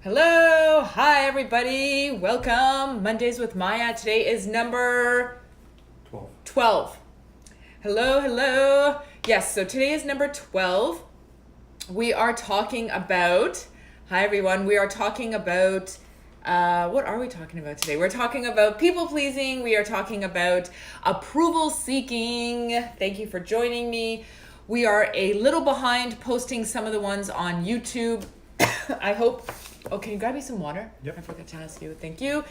Hello, hi everybody, welcome. Mondays with Maya. Today is number 12. Hello. Yes, so today is number 12. We are talking about, hi everyone, we are talking about, what are we talking about today? We're talking about people pleasing. We are talking about approval seeking. Thank you for joining me. We are a little behind posting some of the ones on YouTube. I hope. Oh, can you grab me some water? Yep. I forgot to ask you. Thank you.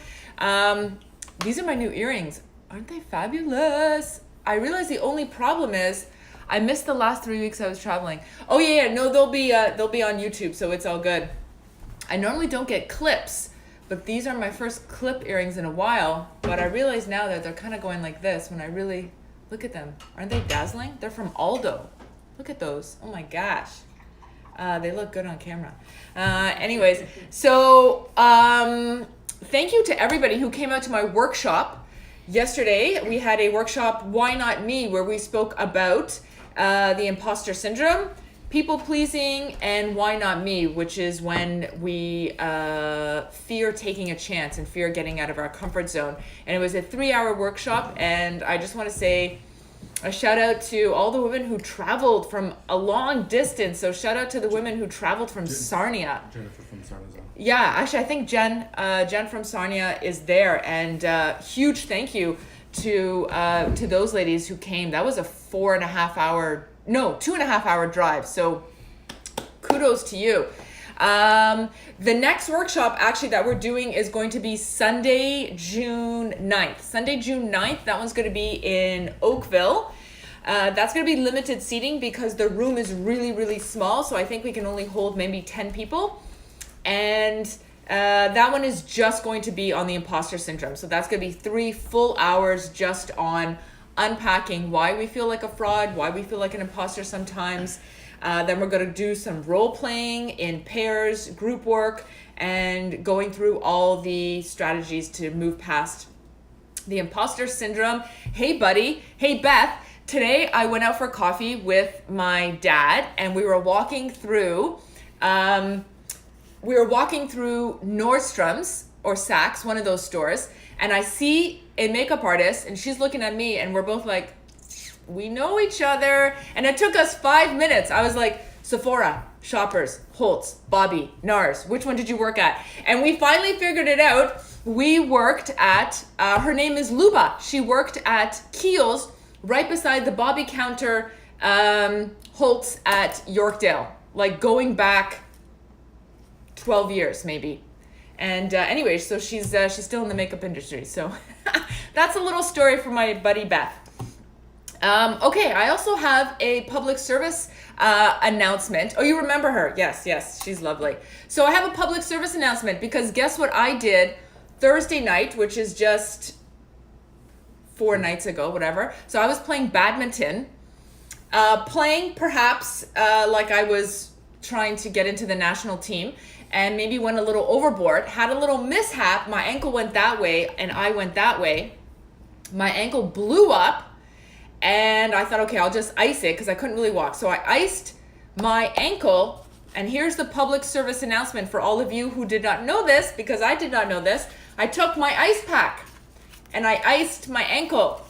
These are my new earrings. Aren't they fabulous? I realize the only problem is I missed the last 3 weeks I was traveling. Oh yeah. No, they'll be on YouTube, so it's all good. I normally don't get clips, but these are my first clip earrings in a while. But I realize now that they're kind of going like this when I really look at them. Aren't they dazzling? They're from Aldo. Look at those. Oh my gosh. They look good on camera. Anyways, so thank you to everybody who came out to my workshop yesterday. We had a workshop, Why Not Me, where we spoke about the imposter syndrome, people pleasing, and why not me, which is when we fear taking a chance and fear getting out of our comfort zone. And it was a 3-hour workshop, and I just want to say a shout out to all the women who traveled from a long distance. So shout out to the women who traveled from Sarnia. Jennifer from Sarnia. Yeah, actually, I think Jen from Sarnia is there, and huge thank you to those ladies who came. That was a 2.5 hour drive. So kudos to you. The next workshop actually that we're doing is going to be Sunday, June 9th. That one's going to be in Oakville. That's going to be limited seating because the room is really, really small. So I think we can only hold maybe 10 people. And that one is just going to be on the imposter syndrome. So that's going to be 3 full hours just on unpacking why we feel like a fraud, why we feel like an imposter sometimes. Then we're going to do some role playing in pairs, group work, and going through all the strategies to move past the imposter syndrome. Hey, buddy. Hey, Beth. Today I went out for coffee with my dad, and we were walking through Nordstrom's or Saks, one of those stores, and I see a makeup artist, and she's looking at me, and we're both like, we know each other. And it took us 5 minutes. I was like, Sephora, Shoppers, Holtz, Bobby, NARS, which one did you work at? And we finally figured it out. We worked at, her name is Luba. She worked at Kiehl's right beside the Bobby counter, Holtz at Yorkdale, like going back 12 years maybe. And anyways, so she's still in the makeup industry. So that's a little story for my buddy Beth. Okay, I also have a public service announcement. Oh, you remember her? Yes, she's lovely. So I have a public service announcement because guess what I did Thursday night, which is just 4 nights ago, whatever. So I was playing badminton, playing perhaps like I was trying to get into the national team, and maybe went a little overboard, had a little mishap. My ankle went that way and I went that way. My ankle blew up. And I thought, okay, I'll just ice it because I couldn't really walk. So I iced my ankle. And here's the public service announcement for all of you who did not know this, because I did not know this. I took my ice pack and I iced my ankle.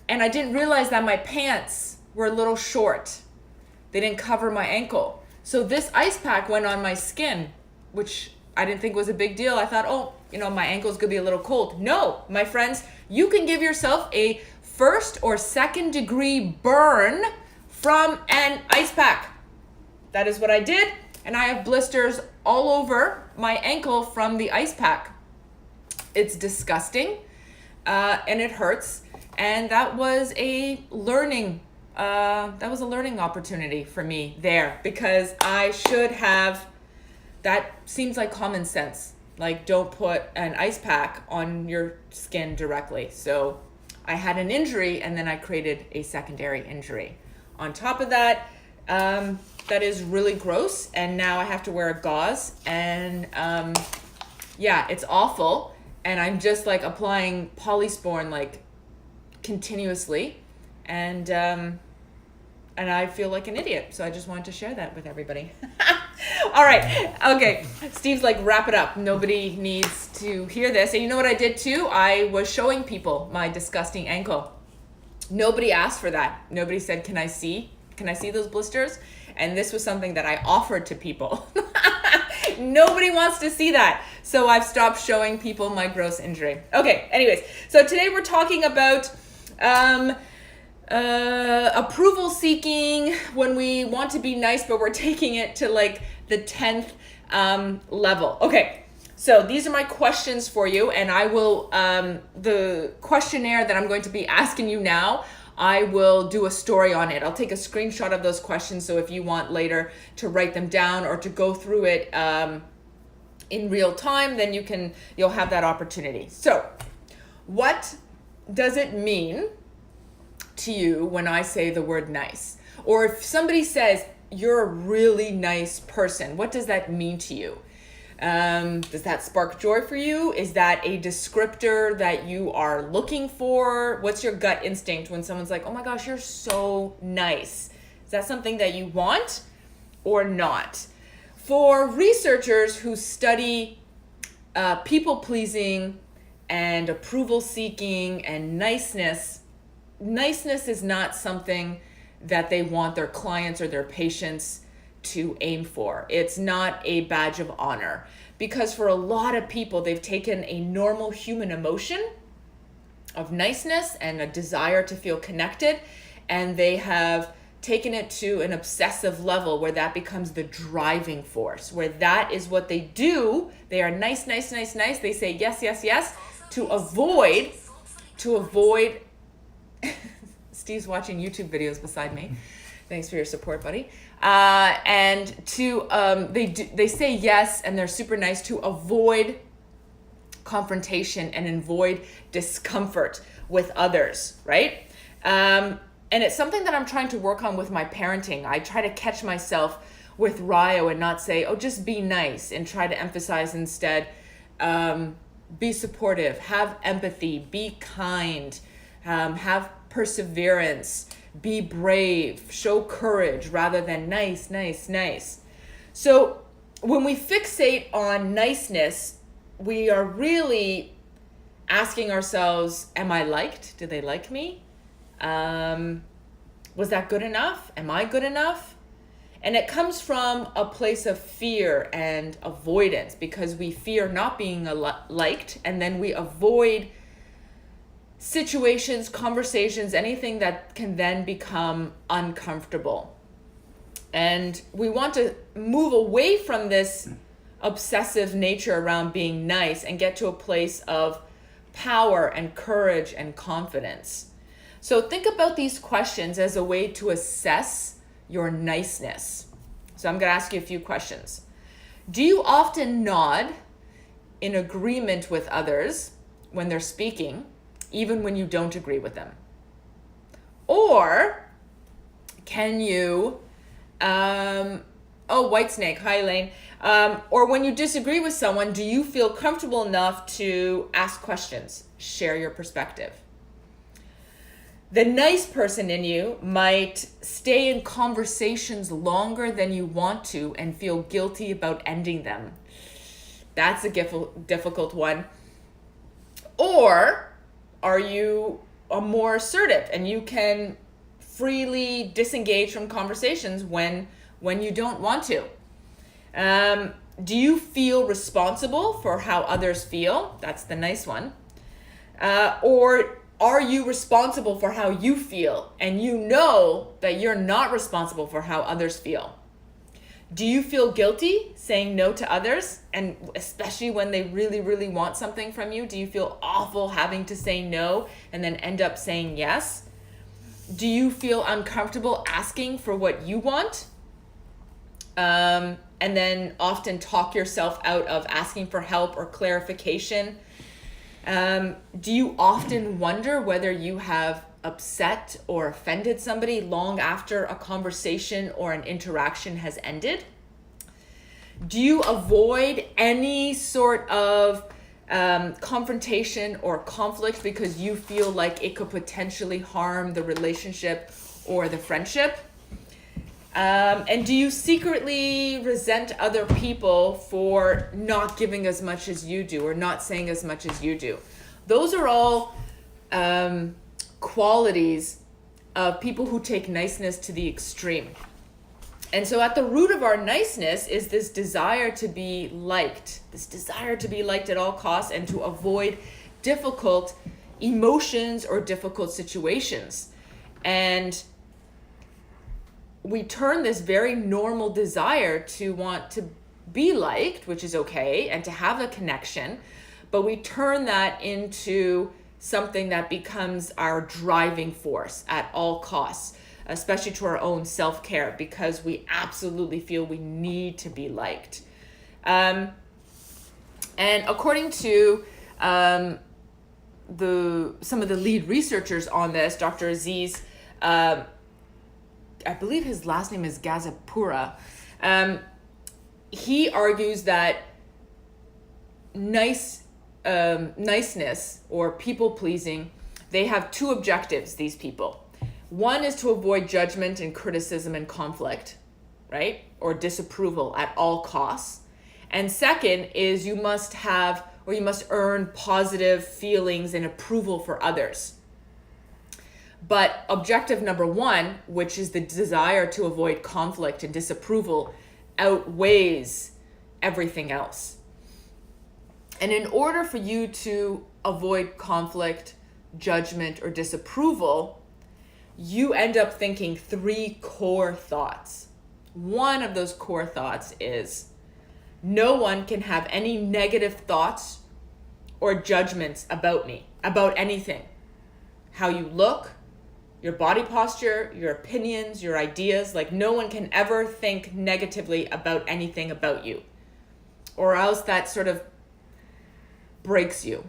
And I didn't realize that my pants were a little short. They didn't cover my ankle. So this ice pack went on my skin, which I didn't think was a big deal. I thought, my ankle's gonna be a little cold. No, my friends, you can give yourself a 1st or 2nd degree burn from an ice pack. That is what I did, and I have blisters all over my ankle from the ice pack. It's disgusting, and it hurts, and that was a learning opportunity for me there, because I should have, that seems like common sense. Like, don't put an ice pack on your skin directly. So I had an injury, and then I created a secondary injury. On top of that, that is really gross, and now I have to wear a gauze, and it's awful, and I'm just like applying polysporin like continuously, and and I feel like an idiot. So I just wanted to share that with everybody. All right. Okay. Steve's like, wrap it up. Nobody needs to hear this. And you know what I did too? I was showing people my disgusting ankle. Nobody asked for that. Nobody said, can I see those blisters? And this was something that I offered to people. Nobody wants to see that. So I've stopped showing people my gross injury. Okay. Anyways, so today we're talking about approval seeking when we want to be nice, but we're taking it to like the 10th level. Okay. So these are my questions for you, and I will, the questionnaire that I'm going to be asking you now, I will do a story on it. I'll take a screenshot of those questions, so if you want later to write them down or to go through it in real time, then you'll have that opportunity. So what does it mean to you when I say the word nice? Or if somebody says, you're a really nice person, what does that mean to you? Does that spark joy for you? Is that a descriptor that you are looking for? What's your gut instinct when someone's like, oh my gosh, you're so nice? Is that something that you want or not? For researchers who study people pleasing and approval seeking and niceness is not something that they want their clients or their patients to aim for. It's not a badge of honor, because for a lot of people, they've taken a normal human emotion of niceness and a desire to feel connected, and they have taken it to an obsessive level where that becomes the driving force, where that is what they do. They are nice, nice, nice, nice. They say yes, yes, yes, to avoid Steve's watching YouTube videos beside me. Thanks for your support, buddy. And they say yes, and they're super nice to avoid confrontation and avoid discomfort with others, right? And it's something that I'm trying to work on with my parenting. I try to catch myself with Ryo and not say, oh, just be nice, and try to emphasize instead, be supportive, have empathy, be kind, have perseverance, be brave, show courage, rather than nice, nice, nice. So when we fixate on niceness, we are really asking ourselves, am I liked? Do they like me? Was that good enough? Am I good enough? And it comes from a place of fear and avoidance, because we fear not being liked, and then we avoid situations, conversations, anything that can then become uncomfortable. And we want to move away from this obsessive nature around being nice and get to a place of power and courage and confidence. So think about these questions as a way to assess your niceness. So I'm going to ask you a few questions. Do you often nod in agreement with others when they're speaking, even when you don't agree with them? Or can you, Whitesnake, hi Elaine. Or when you disagree with someone, do you feel comfortable enough to ask questions, share your perspective? The nice person in you might stay in conversations longer than you want to and feel guilty about ending them. That's a difficult one. Or are you more assertive and you can freely disengage from conversations when you don't want to? Do you feel responsible for how others feel? That's the nice one. Or are you responsible for how you feel and you know that you're not responsible for how others feel? Do you feel guilty saying no to others? And especially when they really, really want something from you, do you feel awful having to say no and then end up saying yes? Do you feel uncomfortable asking for what you want? And then often talk yourself out of asking for help or clarification? Do you often wonder whether you have upset or offended somebody long after a conversation or an interaction has ended? Do you avoid any sort of confrontation or conflict because you feel like it could potentially harm the relationship or the friendship? And do you secretly resent other people for not giving as much as you do or not saying as much as you do? Those are all qualities of people who take niceness to the extreme. And so at the root of our niceness is this desire to be liked, at all costs and to avoid difficult emotions or difficult situations. And we turn this very normal desire to want to be liked, which is okay, and to have a connection, but we turn that into something that becomes our driving force at all costs, especially to our own self-care, because we absolutely feel we need to be liked. And according to some of the lead researchers on this, Dr. Aziz, I believe his last name is Gazapura, he argues that niceness or people-pleasing, they have two objectives, these people. One is to avoid judgment and criticism and conflict, right? Or disapproval at all costs. And second is you must earn positive feelings and approval for others. But objective number one, which is the desire to avoid conflict and disapproval, outweighs everything else. And in order for you to avoid conflict, judgment, or disapproval, you end up thinking three core thoughts. One of those core thoughts is, no one can have any negative thoughts or judgments about me, about anything. How you look, your body posture, your opinions, your ideas, like no one can ever think negatively about anything about you, or else that sort of breaks you.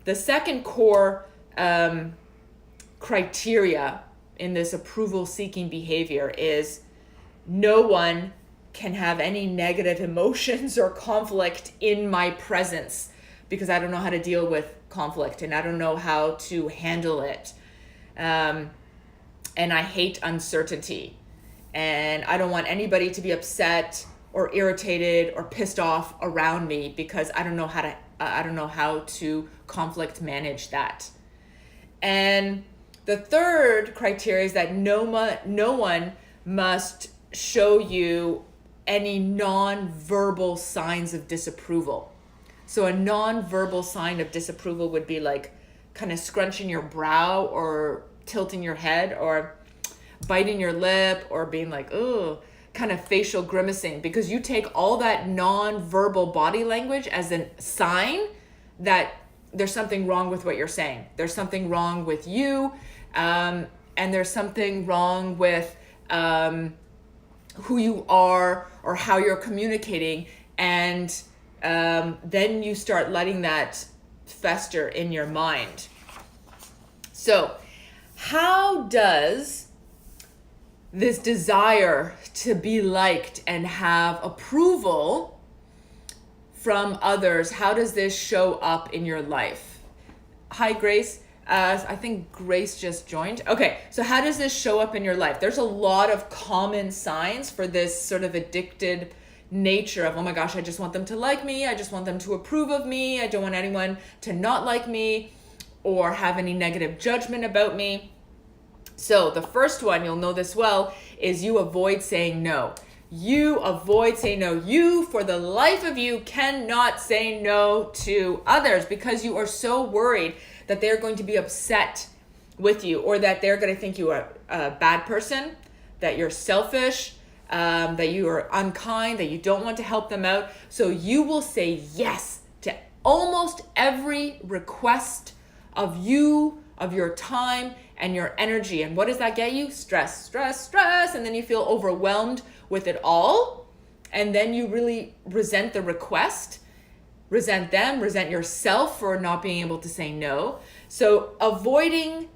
The second core criteria in this approval-seeking behavior is no one can have any negative emotions or conflict in my presence, because I don't know how to deal with conflict and I don't know how to handle it. And I hate uncertainty, and I don't want anybody to be upset or irritated or pissed off around me because I don't know how to conflict manage that. And the third criteria is that no one must show you any non-verbal signs of disapproval. So a non-verbal sign of disapproval would be like kind of scrunching your brow or tilting your head or biting your lip or being like, ooh, kind of facial grimacing, because you take all that non-verbal body language as a sign that there's something wrong with what you're saying. There's something wrong with you, and there's something wrong with who you are or how you're communicating, and then you start letting that fester in your mind. So how does this desire to be liked and have approval from others, how does this show up in your life? Hi, Grace. I think Grace just joined. Okay, so how does this show up in your life? There's a lot of common signs for this sort of addicted nature of, oh my gosh, I just want them to like me. I just want them to approve of me. I don't want anyone to not like me or have any negative judgment about me. So the first one, you'll know this well, is you avoid saying no. You avoid saying no. You, for the life of you, cannot say no to others because you are so worried that they're going to be upset with you, or that they're going to think you are a bad person, that you're selfish, that you are unkind, that you don't want to help them out. So you will say yes to almost every request of you, of your time and your energy. And what does that get you? Stress, stress, stress. And then you feel overwhelmed with it all. And then you really resent the request, resent them, resent yourself for not being able to say no. So avoiding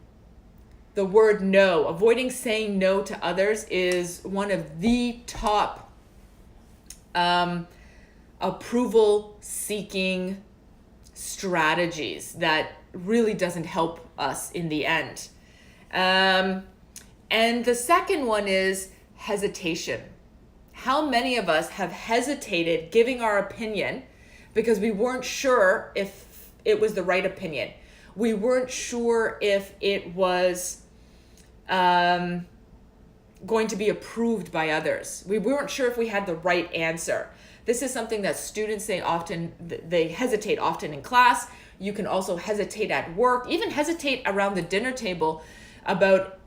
the word no, avoiding saying no to others is one of the top approval seeking strategies that really doesn't help us in the end. And the second one is hesitation. How many of us have hesitated giving our opinion because we weren't sure if it was the right opinion? We weren't sure if it was going to be approved by others. We weren't sure if we had the right answer. This is something that students say often, they hesitate often in class. You can also hesitate at work, even hesitate around the dinner table about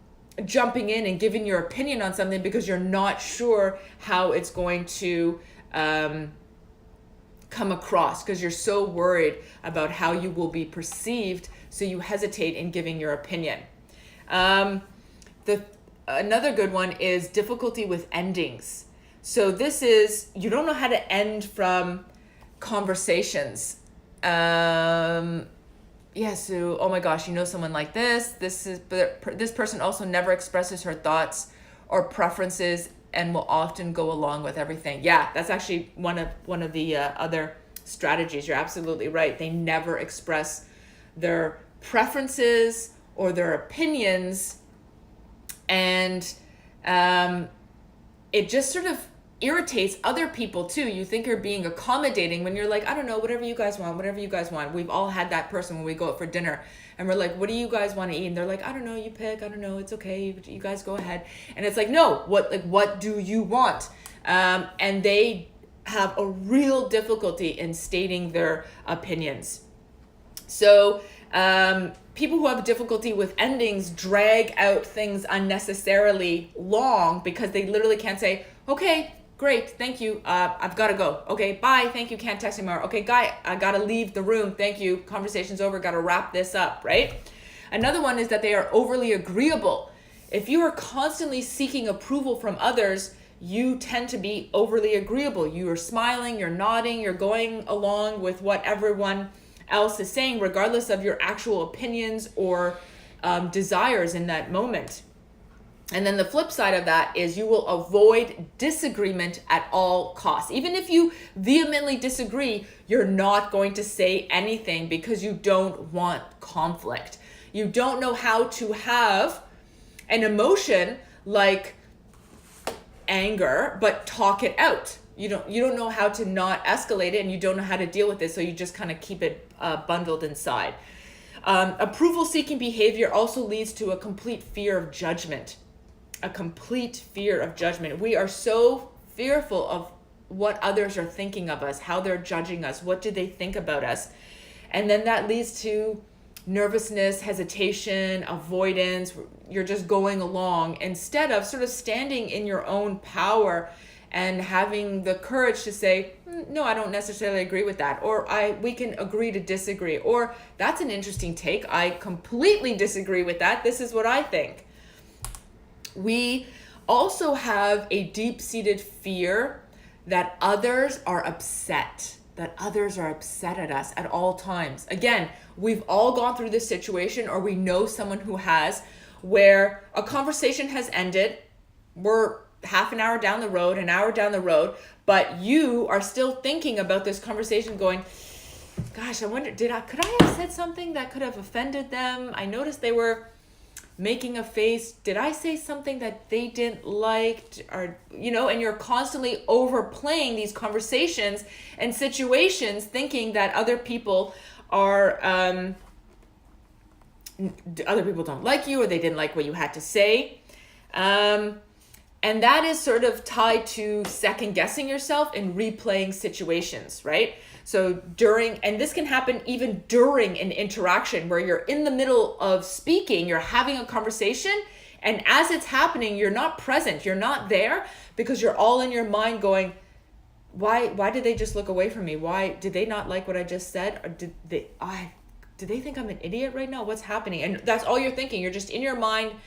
jumping in and giving your opinion on something because you're not sure how it's going to come across, because you're so worried about how you will be perceived, so you hesitate in giving your opinion. Another good one is difficulty with endings. So this is, you don't know how to end from conversations. So, oh my gosh, you know someone like this. This person also never expresses her thoughts or preferences and will often go along with everything. Yeah, that's actually one of the other strategies. You're absolutely right. They never express their preferences or their opinions, and it just sort of irritates other people too. You think you're being accommodating when you're like, I don't know, whatever you guys want. We've all had that person when we go out for dinner and we're like, what do you guys want to eat? And they're like, I don't know, you pick, I don't know, it's okay, you guys go ahead. And it's like, no, what do you want? And they have a real difficulty in stating their opinions. So people who have difficulty with endings drag out things unnecessarily long because they literally can't say, okay, great, thank you, I've got to go. Okay, bye, thank you, can't text anymore. Okay, guy, I got to leave the room, thank you, conversation's over, got to wrap this up, right? Another one is that they are overly agreeable. If you are constantly seeking approval from others, you tend to be overly agreeable. You are smiling, you're nodding, you're going along with what everyone else is saying, regardless of your actual opinions or desires in that moment. And then the flip side of that is you will avoid disagreement at all costs. Even if you vehemently disagree, you're not going to say anything because you don't want conflict. You don't know how to have an emotion like anger, but talk it out. You don't know how to not escalate it, and you don't know how to deal with it, so you just kind of keep it bundled inside. Approval-seeking behavior also leads to a complete fear of judgment. We are so fearful of what others are thinking of us, how they're judging us, what do they think about us? And then that leads to nervousness, hesitation, avoidance. You're just going along instead of sort of standing in your own power and having the courage to say, no, I don't necessarily agree with that, or we can agree to disagree, or that's an interesting take, I completely disagree with that, this is what I think. We also have a deep-seated fear that others are upset at us at all times. Again, we've all gone through this situation, or we know someone who has, where a conversation has ended, we're half an hour down the road, an hour down the road, but you are still thinking about this conversation going, gosh, I wonder, could I have said something that could have offended them? I noticed they were making a face. Did I say something that they didn't like? Or, and you're constantly overplaying these conversations and situations thinking that other people don't like you, or they didn't like what you had to say. And that is sort of tied to second guessing yourself and replaying situations, right? So and this can happen even during an interaction where you're in the middle of speaking, you're having a conversation, and as it's happening, you're not present, you're not there, because you're all in your mind going, why did they just look away from me? Why did they not like what I just said? Or did they think I'm an idiot right now? What's happening? And that's all you're thinking. You're just in your mind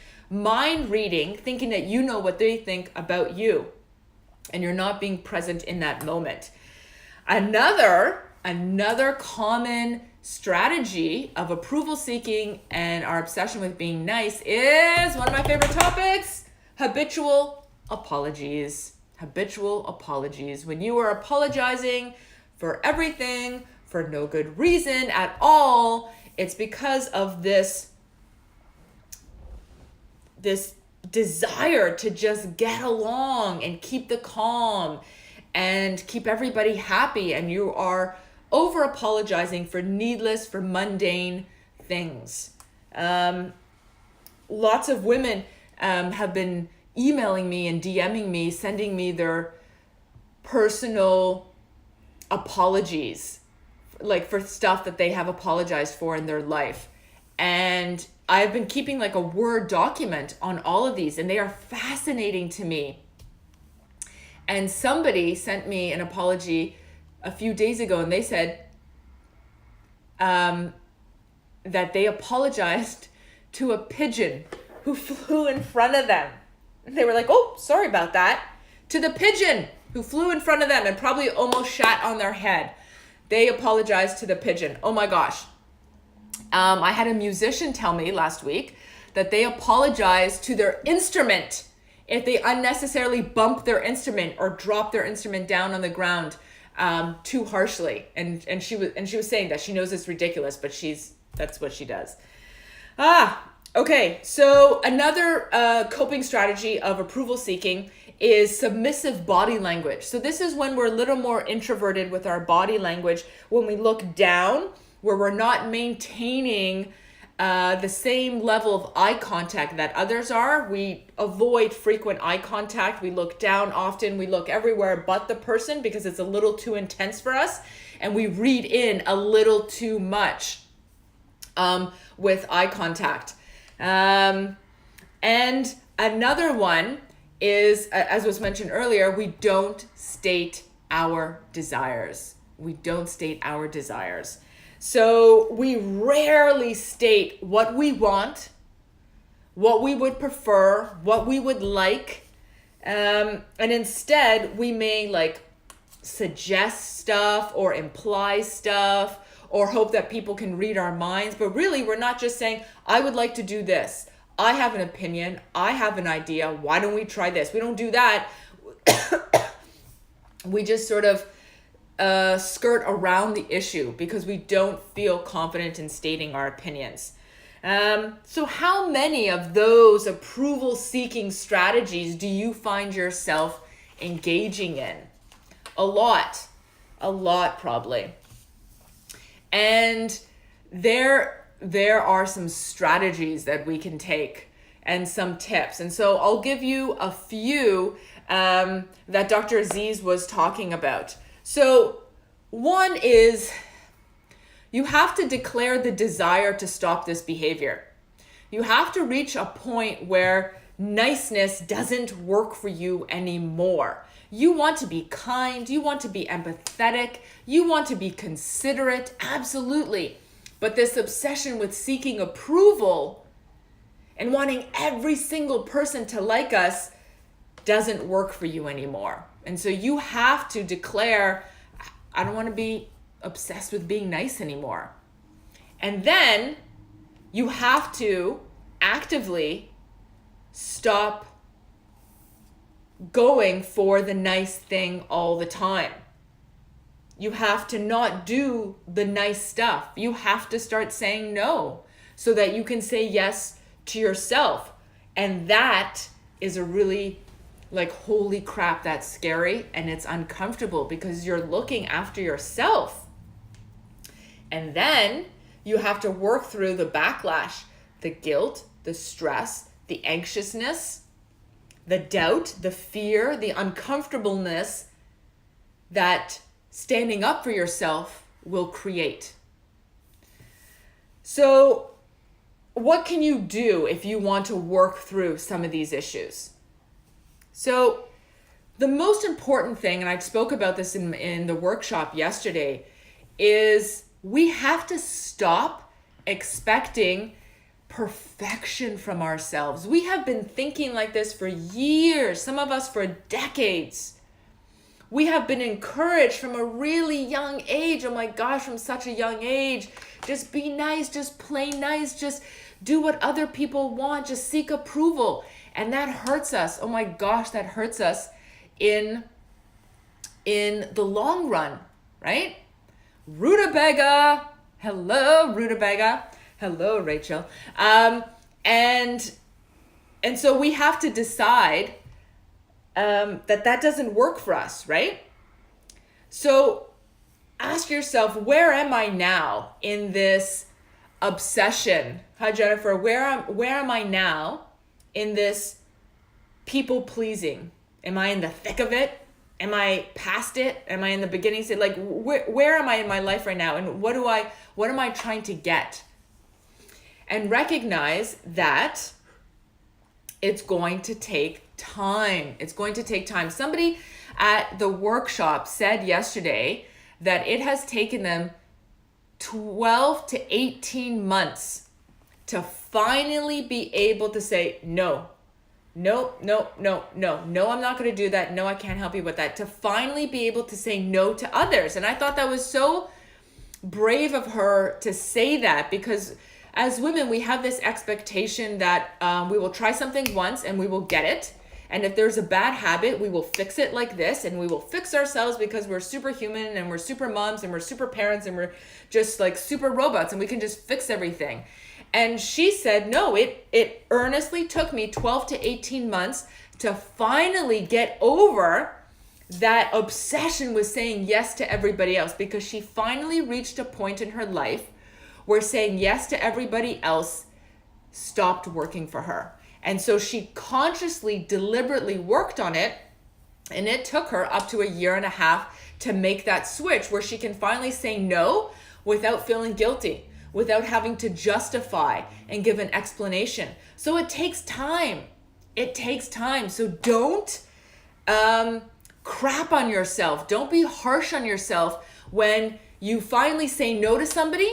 reading, thinking that you know what they think about you, and you're not being present in that moment. Another common strategy of approval seeking and our obsession with being nice is one of my favorite topics: habitual apologies. When you are apologizing for everything for no good reason at all, it's because of this desire to just get along and keep the calm and keep everybody happy, and you are over apologizing for needless, for mundane things. Lots of women have been emailing me and DMing me, sending me their personal apologies, like for stuff that they have apologized for in their life. And I've been keeping like a Word document on all of these, and they are fascinating to me. And somebody sent me an apology a few days ago, and they said that they apologized to a pigeon who flew in front of them. And they were like, oh, sorry about that. To the pigeon who flew in front of them and probably almost shat on their head. They apologized to the pigeon. Oh my gosh. I had a musician tell me last week that they apologized to their instrument if they unnecessarily bump their instrument or drop their instrument down on the ground too harshly. And she was saying that she knows it's ridiculous, but that's what she does. Okay. So another coping strategy of approval seeking is submissive body language. So this is when we're a little more introverted with our body language, when we look down, where we're not maintaining the same level of eye contact that others are. We avoid frequent eye contact. We look down often. We look everywhere but the person because it's a little too intense for us. And we read in a little too much with eye contact. And another one is, as was mentioned earlier, we don't state our desires. We don't state our desires. So we rarely state what we want, what we would prefer, what we would like. And instead, we may like suggest stuff or imply stuff or hope that people can read our minds. But really, we're not just saying, I would like to do this. I have an opinion. I have an idea. Why don't we try this? We don't do that. We just sort of skirt around the issue because we don't feel confident in stating our opinions. So how many of those approval-seeking strategies do you find yourself engaging in? A lot probably. And there are some strategies that we can take and some tips. And so I'll give you a few that Dr. Aziz was talking about. So one is you have to declare the desire to stop this behavior. You have to reach a point where niceness doesn't work for you anymore. You want to be kind, you want to be empathetic, you want to be considerate, absolutely. But this obsession with seeking approval and wanting every single person to like us doesn't work for you anymore. And so you have to declare, I don't want to be obsessed with being nice anymore. And then you have to actively stop going for the nice thing all the time. You have to not do the nice stuff. You have to start saying no so that you can say yes to yourself. And that is a really like, holy crap, that's scary and it's uncomfortable because you're looking after yourself. And then you have to work through the backlash, the guilt, the stress, the anxiousness, the doubt, the fear, the uncomfortableness that standing up for yourself will create. So what can you do if you want to work through some of these issues? So the most important thing, and I spoke about this in the workshop yesterday, is we have to stop expecting perfection from ourselves. We have been thinking like this for years, some of us for decades. We have been encouraged from a really young age, oh my gosh, from such a young age, just be nice, just play nice, just do what other people want, just seek approval. And that hurts us. Oh my gosh, that hurts us in the long run, right? Rutabaga. Hello, Rutabaga. Hello, Rachel. And And so we have to decide that doesn't work for us, right? So ask yourself, where am I now in this obsession? Hi, Jennifer. Where am I now in this people pleasing? Am I in the thick of it? Am I past it? Am I in the beginning stage? Like, where am I in my life right now? And what am I trying to get? And recognize that it's going to take time. It's going to take time. Somebody at the workshop said yesterday that it has taken them 12 to 18 months to finally be able to say, no, I'm not going to do that. No, I can't help you with that. To finally be able to say no to others. And I thought that was so brave of her to say that, because as women, we have this expectation that we will try something once and we will get it. And if there's a bad habit, we will fix it like this, and we will fix ourselves because we're superhuman and we're super moms and we're super parents and we're just like super robots and we can just fix everything. And she said, no, it earnestly took me 12 to 18 months to finally get over that obsession with saying yes to everybody else, because she finally reached a point in her life where saying yes to everybody else stopped working for her. And so she consciously, deliberately worked on it, and it took her up to 1.5 years to make that switch where she can finally say no without feeling guilty, without having to justify and give an explanation. So it takes time. It takes time. So don't crap on yourself. Don't be harsh on yourself when you finally say no to somebody,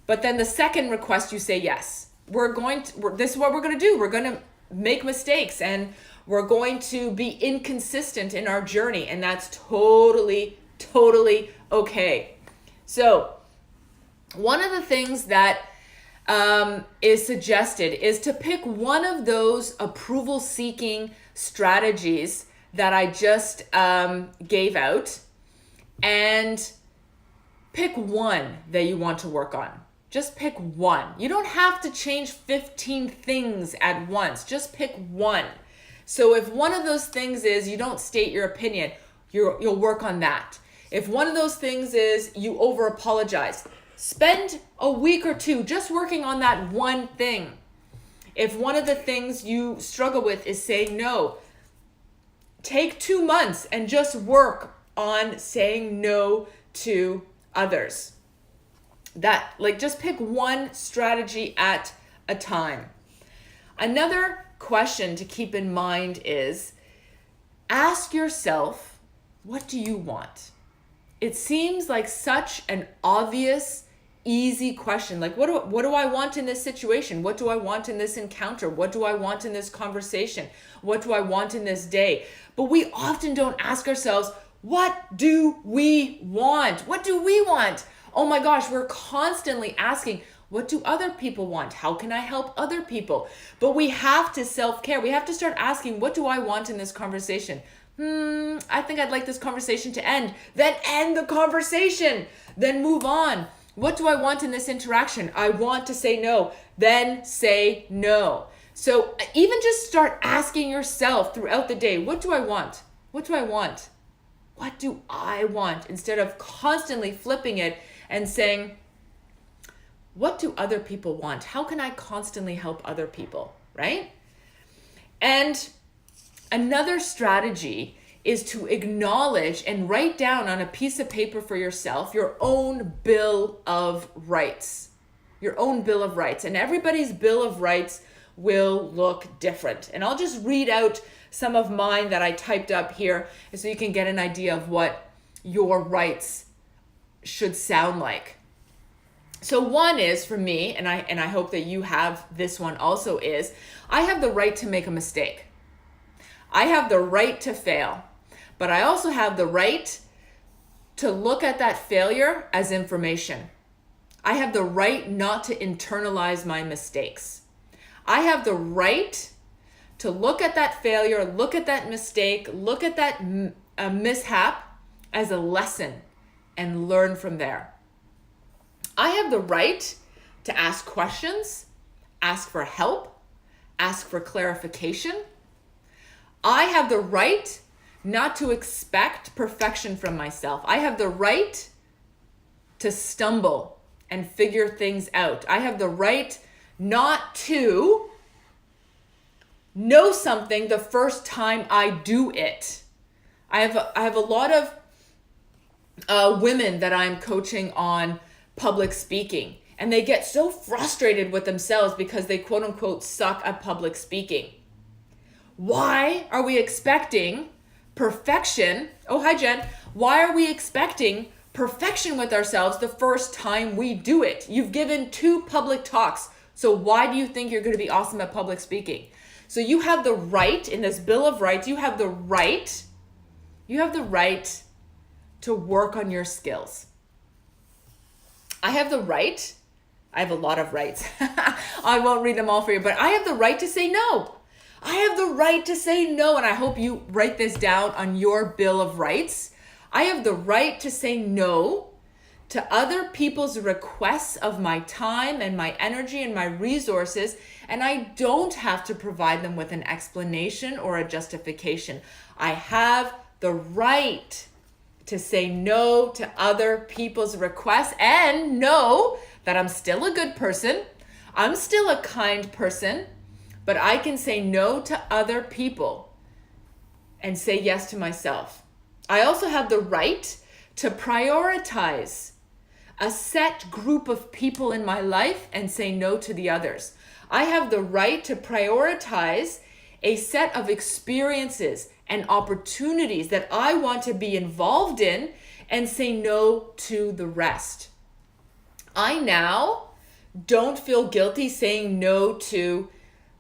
but then the second request you say yes. This is what we're going to do. We're going to make mistakes and we're going to be inconsistent in our journey. And that's totally, totally okay. So one of the things that is suggested is to pick one of those approval seeking strategies that I just gave out, and pick one that you want to work on. Just pick one. You don't have to change 15 things at once. Just pick one. So if one of those things is you don't state your opinion, you'll work on that. If one of those things is you over apologize, spend a week or two just working on that one thing. If one of the things you struggle with is saying no, take 2 months and just work on saying no to others. Just pick one strategy at a time. Another question to keep in mind is, ask yourself, what do you want? It seems like such an obvious, easy question. Like, what do I want in this situation? What do I want in this encounter? What do I want in this conversation? What do I want in this day? But we often don't ask ourselves, what do we want? What do we want? Oh my gosh, we're constantly asking, what do other people want? How can I help other people? But we have to self-care. We have to start asking, what do I want in this conversation? I think I'd like this conversation to end. Then end the conversation. Then move on. What do I want in this interaction? I want to say no. Then say no. So even just start asking yourself throughout the day, what do I want? What do I want? What do I want? Instead of constantly flipping it and saying, what do other people want? How can I constantly help other people, right? And another strategy is to acknowledge and write down on a piece of paper for yourself your own bill of rights. Your own bill of rights. And everybody's bill of rights will look different. And I'll just read out some of mine that I typed up here so you can get an idea of what your rights should sound like. So one is, for me, and I hope that you have this one also, is I have the right to make a mistake. I have the right to fail, but I also have the right to look at that failure as information. I have the right not to internalize my mistakes. I have the right to look at that failure, look at that mistake, look at that mishap as a lesson and learn from there. I have the right to ask questions, ask for help, ask for clarification. I have the right not to expect perfection from myself. I have the right to stumble and figure things out. I have the right not to know something the first time I do it. I have a lot of women that I'm coaching on public speaking, and they get so frustrated with themselves because they quote unquote suck at public speaking. Why are we expecting perfection? Oh, hi, Jen. Why are we expecting perfection with ourselves the first time we do it? You've given 2 public talks, so why do you think you're going to be awesome at public speaking? So you have the right, in this Bill of Rights, you have the right to work on your skills. I have the right, I have a lot of rights. I won't read them all for you, but I have the right to say no. I have the right to say no, and I hope you write this down on your Bill of Rights. I have the right to say no to other people's requests of my time and my energy and my resources, and I don't have to provide them with an explanation or a justification. I have the right to say no to other people's requests and know that I'm still a good person. I'm still a kind person, but I can say no to other people and say yes to myself. I also have the right to prioritize a set group of people in my life and say no to the others. I have the right to prioritize a set of experiences and opportunities that I want to be involved in and say no to the rest. I now don't feel guilty saying no to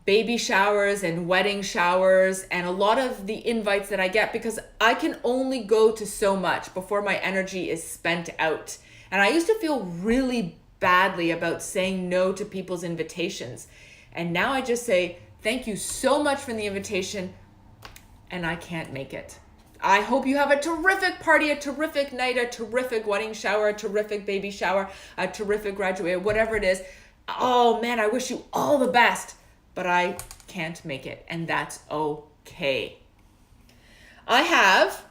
baby showers and wedding showers and a lot of the invites that I get, because I can only go to so much before my energy is spent out. And I used to feel really badly about saying no to people's invitations. And now I just say, thank you so much for the invitation, and I can't make it. I hope you have a terrific party, a terrific night, a terrific wedding shower, a terrific baby shower, a terrific graduate, whatever it is. Oh man, I wish you all the best, but I can't make it, and that's okay. I have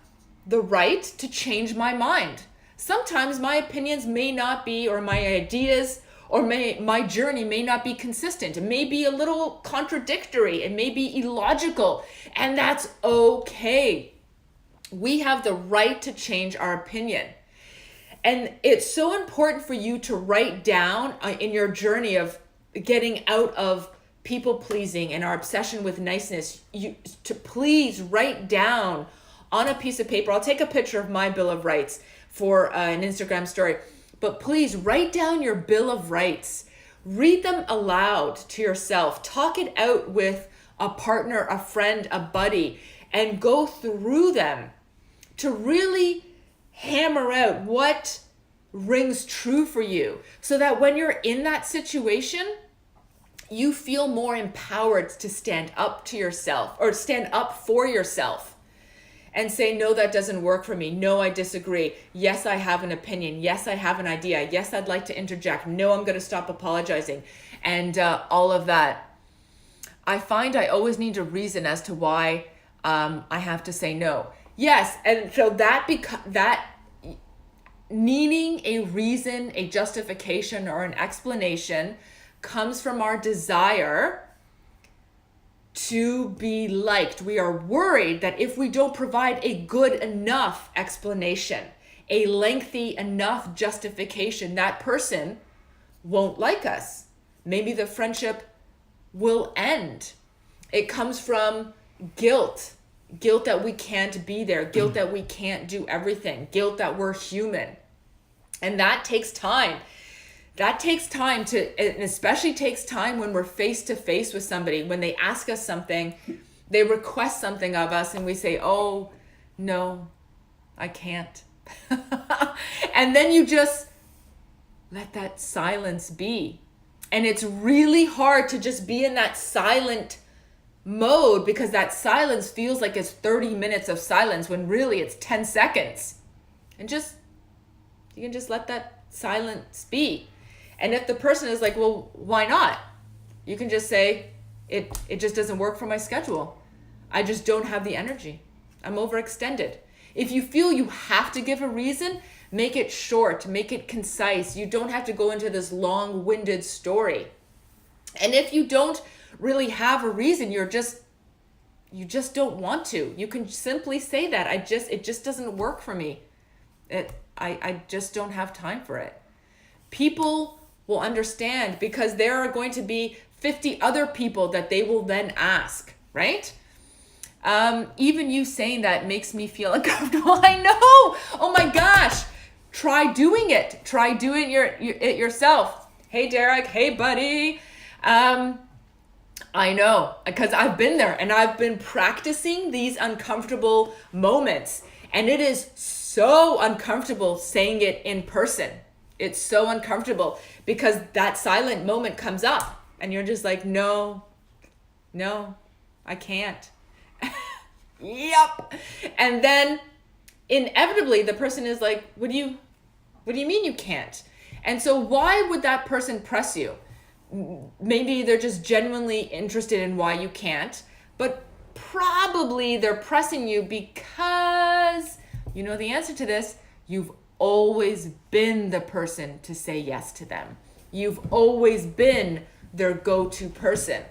the right to change my mind. Sometimes my opinions may not be, or my ideas, or my journey may not be consistent. It may be a little contradictory. It may be illogical, and that's okay. We have the right to change our opinion. And it's so important for you to write down in your journey of getting out of people pleasing and our obsession with niceness, to please write down on a piece of paper. I'll take a picture of my Bill of Rights for an Instagram story, but please write down your Bill of Rights. Read them aloud to yourself. Talk it out with a partner, a friend, a buddy, and go through them to really hammer out what rings true for you, so that when you're in that situation, you feel more empowered to stand up to yourself, or stand up for yourself and say, no, that doesn't work for me. No, I disagree. Yes, I have an opinion. Yes, I have an idea. Yes, I'd like to interject. No, I'm going to stop apologizing. And all of that. I find I always need a reason as to why I have to say no. Yes, and so that needing a reason, a justification, or an explanation comes from our desire to be liked. We are worried that if we don't provide a good enough explanation, a lengthy enough justification, that person won't like us. Maybe the friendship will end. It comes from guilt that we can't be there, guilt that we can't do everything, guilt that we're human. And that takes time. That takes time and especially takes time when we're face to face with somebody. When they ask us something, they request something of us, and we say, oh, no, I can't. And then you just let that silence be. And it's really hard to just be in that silent mode, because that silence feels like it's 30 minutes of silence when really it's 10 seconds. And you can just let that silence be. And if the person is like, well, why not? You can just say, It just doesn't work for my schedule. I just don't have the energy. I'm overextended. If you feel you have to give a reason, make it short, make it concise. You don't have to go into this long-winded story. And if you don't really have a reason, you just don't want to. You can simply say that. It just doesn't work for me. I just don't have time for it. People will understand because there are going to be 50 other people that they will then ask, right? Even you saying that makes me feel uncomfortable. I know. Oh my gosh. Try doing it. Try doing it yourself. Hey, Derek. Hey, buddy. I know, because I've been there and I've been practicing these uncomfortable moments, and it is so uncomfortable saying it in person. It's so uncomfortable because that silent moment comes up and you're just like, no, I can't. Yep. And then inevitably the person is like, what do you mean you can't? And so why would that person press you? Maybe they're just genuinely interested in why you can't, but probably they're pressing you because you know the answer to this. You've always been the person to say yes to them. You've always been their go-to person.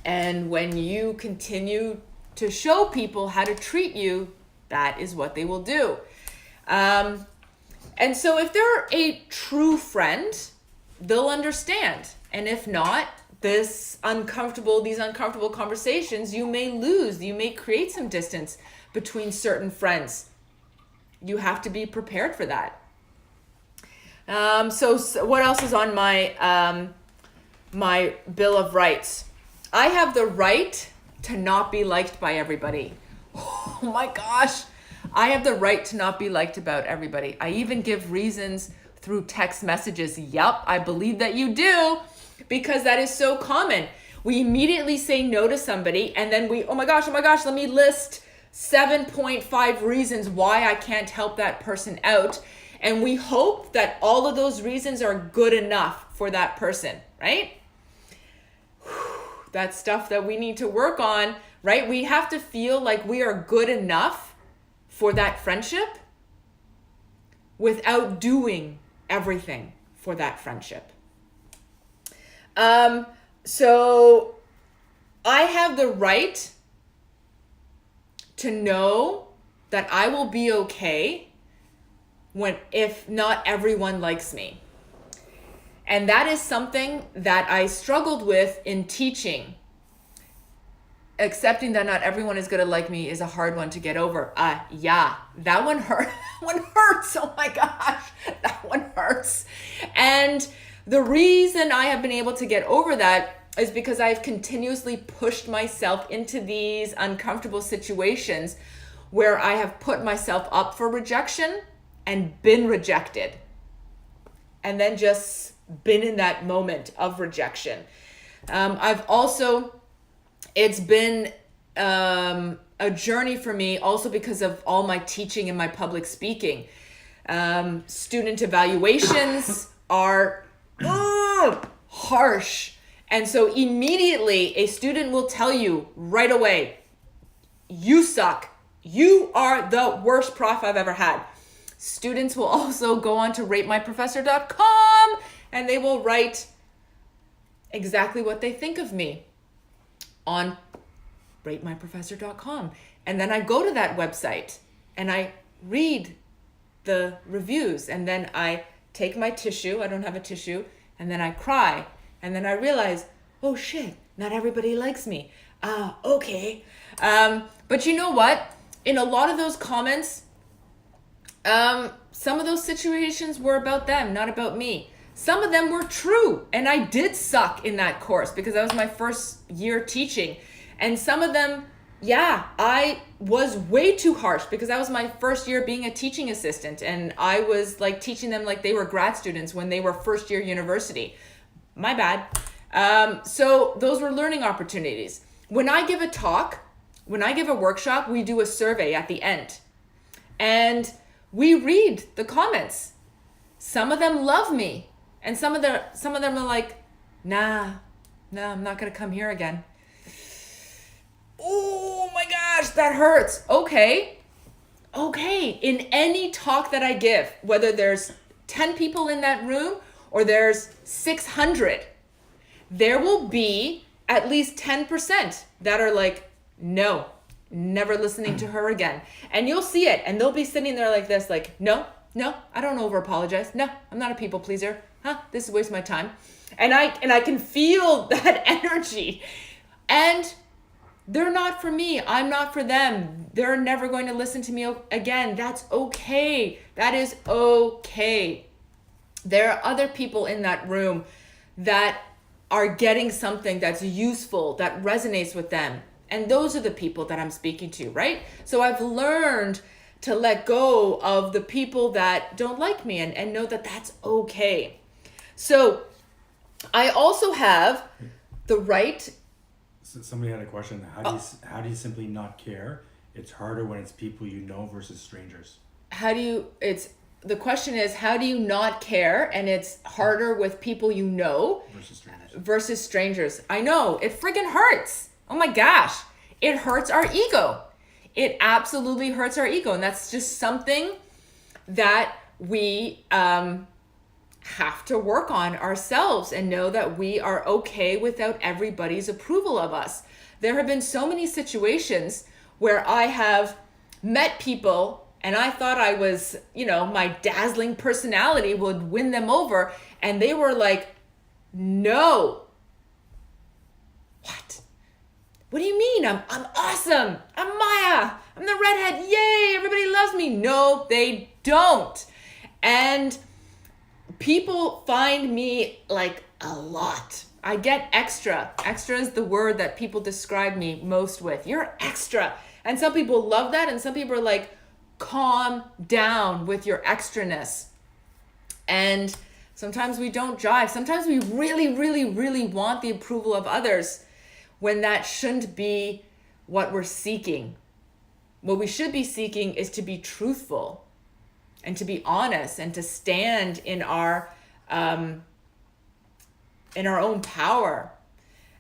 And when you continue to show people how to treat you, that is what they will do. And so if they're a true friend, they'll understand. And if not, these uncomfortable conversations, you may lose. You may create some distance between certain friends. You have to be prepared for that. So what else is on my my Bill of Rights? I have the right to not be liked by everybody. Oh my gosh. I have the right to not be liked about everybody. I even give reasons through text messages. Yup, I believe that you do, because that is so common. We immediately say no to somebody and then oh my gosh, let me list 7.5 reasons why I can't help that person out. And we hope that all of those reasons are good enough for that person, right? That's stuff that we need to work on, right? We have to feel like we are good enough for that friendship without doing everything for that friendship. So I have the right to know that I will be okay if not everyone likes me. And that is something that I struggled with in teaching. Accepting that not everyone is going to like me is a hard one to get over. Yeah, that one hurt. That one hurts. Oh my gosh, that one hurts. And the reason I have been able to get over that is because I've continuously pushed myself into these uncomfortable situations where I have put myself up for rejection and been rejected. And then just been in that moment of rejection. It's been a journey for me also because of all my teaching and my public speaking. Student evaluations are harsh. And so immediately a student will tell you right away, you suck. You are the worst prof I've ever had. Students will also go on to ratemyprofessor.com and they will write exactly what they think of me on ratemyprofessor.com. And then I go to that website and I read the reviews, and then I take my tissue, I don't have a tissue, and then I cry, and then I realize, oh shit, not everybody likes me. Okay. But you know what? In a lot of those comments, some of those situations were about them, not about me. Some of them were true, and I did suck in that course because that was my first year teaching. And some of them, yeah, I was way too harsh because that was my first year being a teaching assistant, and I was like teaching them like they were grad students when they were first year university. My bad. So those were learning opportunities. When I give a talk, when I give a workshop, we do a survey at the end, and we read the comments. Some of them love me, and some of them are like, nah, No, I'm not going to come here again. Oh my gosh, that hurts. Okay. In any talk that I give, whether there's 10 people in that room or there's 600, there will be at least 10% that are like, no, never listening to her again. And you'll see it, and they'll be sitting there like this, like, no, I don't over apologize. No, I'm not a people pleaser. This is a waste of my time. And I can feel that energy. And they're not for me. I'm not for them. They're never going to listen to me again. That's okay. That is okay. There are other people in that room that are getting something that's useful, that resonates with them. And those are the people that I'm speaking to, right? So I've learned to let go of the people that don't like me and know that that's okay. So I also have the right. Somebody had a question. How do you simply not care? It's harder when it's people you know versus strangers. The question is, how do you not care? And it's harder with people you know versus strangers. I know, it friggin' hurts. Oh my gosh. It hurts our ego. It absolutely hurts our ego. And that's just something that we have to work on ourselves and know that we are okay without everybody's approval of us. There have been so many situations where I have met people and I thought I was, my dazzling personality would win them over. And they were like, no. What? What do you mean? I'm awesome. I'm Maja. I'm the redhead. Yay. Everybody loves me. No, they don't. And people find me like a lot. I get extra. Extra is the word that people describe me most with. You're extra. And some people love that. And some people are like, calm down with your extraness. And sometimes we don't jive. Sometimes we really, really, really want the approval of others when that shouldn't be what we're seeking. What we should be seeking is to be truthful and to be honest and to stand in our own power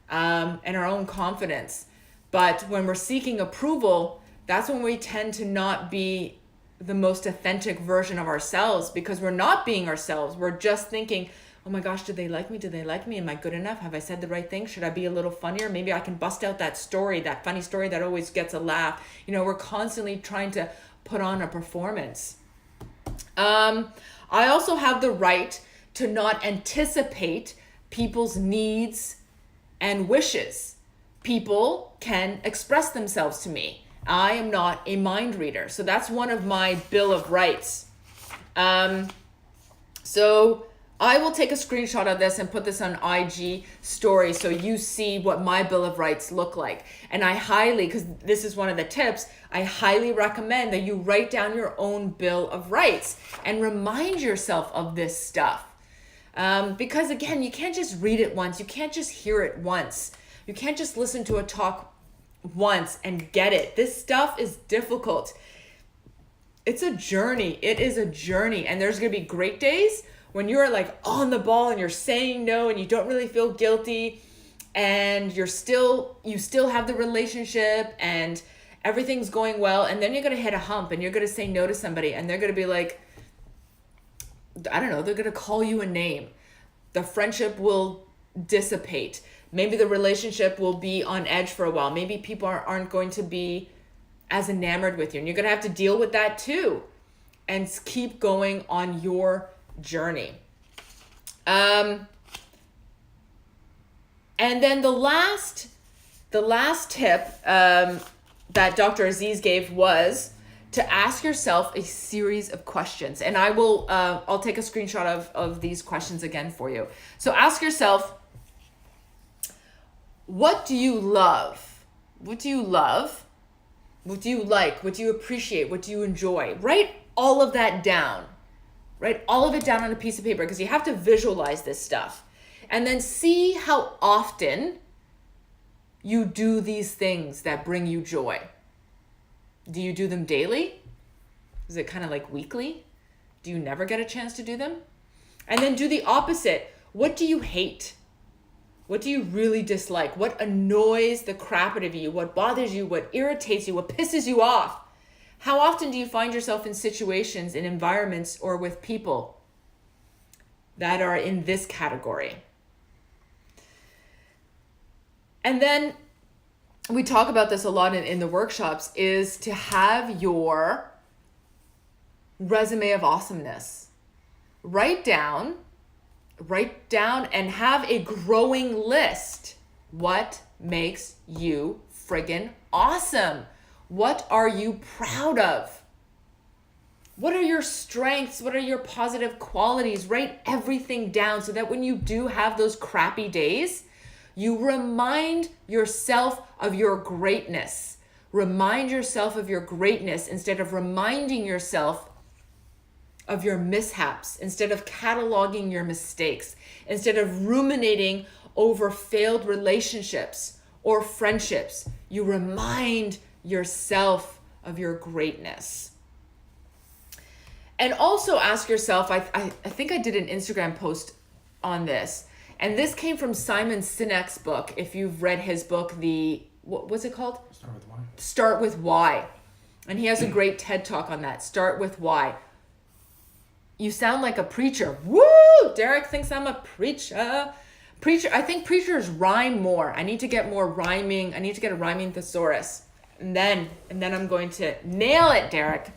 and our own confidence. But when we're seeking approval, that's when we tend to not be the most authentic version of ourselves, because we're not being ourselves. We're just thinking, oh my gosh, do they like me? Do they like me? Am I good enough? Have I said the right thing? Should I be a little funnier? Maybe I can bust out that story, that funny story that always gets a laugh. We're constantly trying to put on a performance. I also have the right to not anticipate people's needs and wishes. People can express themselves to me. I am not a mind reader. So that's one of my Bill of Rights. So I will take a screenshot of this and put this on IG story so you see what my Bill of Rights look like. And I highly, because this is one of the tips, I highly recommend that you write down your own Bill of Rights and remind yourself of this stuff. Because again, you can't just read it once. You can't just hear it once. You can't just listen to a talk once and get it. This stuff is difficult. It's a journey. It is a journey. And there's going to be great days when you're like on the ball and you're saying no and you don't really feel guilty and you still have the relationship and everything's going well. And then you're going to hit a hump and you're going to say no to somebody and they're going to be like, I don't know, they're going to call you a name. The friendship will dissipate. Maybe the relationship will be on edge for a while. Maybe people aren't going to be as enamored with you. And you're going to have to deal with that too. And keep going on your journey. And then the last tip that Dr. Aziz gave was to ask yourself a series of questions. And I'll take a screenshot of these questions again for you. So ask yourself, what do you love? What do you love? What do you like? What do you appreciate? What do you enjoy? Write all of that down. Write all of it down on a piece of paper because you have to visualize this stuff. And then see how often you do these things that bring you joy. Do you do them daily? Is it kind of like weekly? Do you never get a chance to do them? And then do the opposite. What do you hate? What do you really dislike? What annoys the crap out of you? What bothers you? What irritates you? What pisses you off? How often do you find yourself in situations, in environments, or with people that are in this category? And then we talk about this a lot in the workshops, is to have your resume of awesomeness. Write down and have a growing list. What makes you friggin' awesome? What are you proud of? What are your strengths? What are your positive qualities? Write everything down so that when you do have those crappy days, you remind yourself of your greatness. Remind yourself of your greatness instead of reminding yourself of your mishaps, instead of cataloging your mistakes, instead of ruminating over failed relationships or friendships. You remind yourself of your greatness. And also ask yourself, I think I did an Instagram post on this, and this came from Simon Sinek's book. If you've read his book, what's it called? Start with why. Start with Why. And he has a great TED talk on that. Start with why. You sound like a preacher. Woo! Derek thinks I'm a preacher. I think preachers rhyme more. I need to get more rhyming. I need to get a rhyming thesaurus. And then I'm going to nail it, Derek.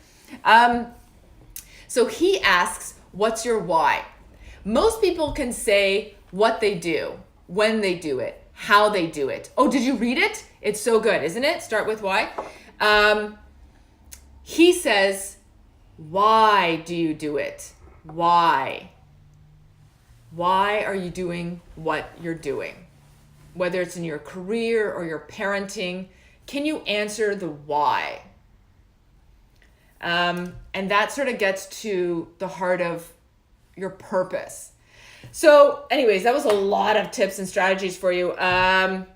So he asks, what's your why? Most people can say what they do, when they do it, how they do it. Oh, did you read it? It's so good, isn't it? Start with why. He says, why do you do it? Why? Why are you doing what you're doing? Whether it's in your career or your parenting, can you answer the why? And that sort of gets to the heart of your purpose. So anyways, that was a lot of tips and strategies for you. I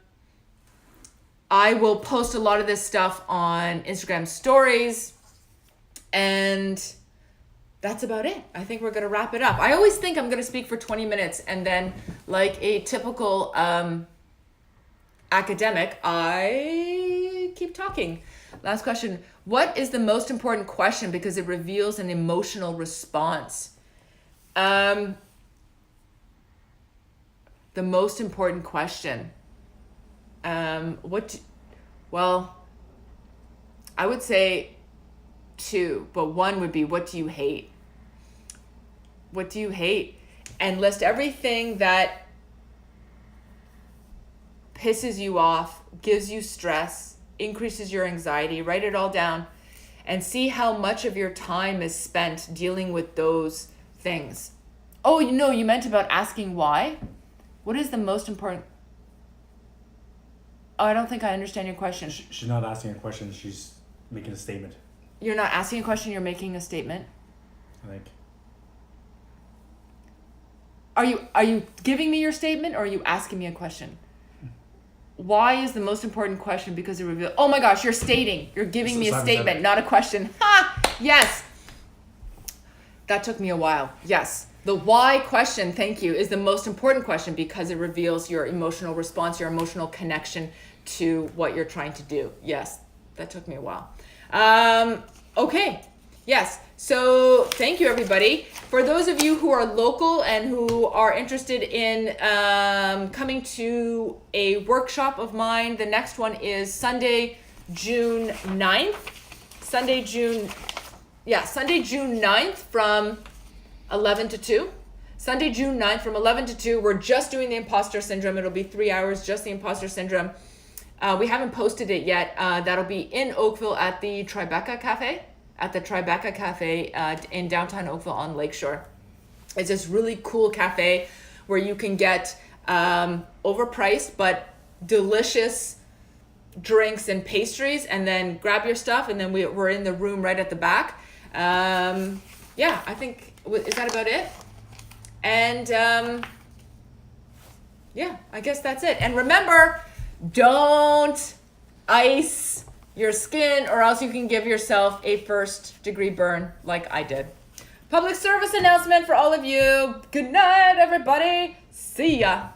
will post a lot of this stuff on Instagram stories, and that's about it. I think we're going to wrap it up. I always think I'm going to speak for 20 minutes, and then like a typical academic, I keep talking. Last question. What is the most important question because it reveals an emotional response? The most important question. Well, I would say two, but one would be, what do you hate? What do you hate? And list everything that pisses you off, gives you stress, increases your anxiety. Write it all down and see how much of your time is spent dealing with those things. Oh, you meant about asking why? What is the most important? Oh, I don't think I understand your question. She's not asking a question. She's making a statement. You're not asking a question. You're making a statement. I think. Are you giving me your statement, or are you asking me a question? Why is the most important question because it reveals... Oh my gosh, you're stating. You're giving me a statement, not a question. Ha! Yes. That took me a while. Yes. The why question, thank you, is the most important question because it reveals your emotional response, your emotional connection to what you're trying to do. Yes, that took me a while. Okay. Yes. So thank you, everybody. For those of you who are local and who are interested in coming to a workshop of mine, the next one is Sunday, June 9th. Sunday, June 9th from 11 to 2. Sunday, June 9th from 11 to 2. We're just doing the imposter syndrome. It'll be 3 hours, just the imposter syndrome. We haven't posted it yet. That'll be in Oakville at the Tribeca Cafe. In downtown Oakville on Lakeshore. It's this really cool cafe where you can get overpriced but delicious drinks and pastries, and then grab your stuff, and then we're in the room right at the back. Yeah, I think, is that about it? And yeah, I guess that's it. And remember, don't ice your skin, or else you can give yourself a first-degree burn like I did. Public service announcement for all of you. Good night, everybody. See ya.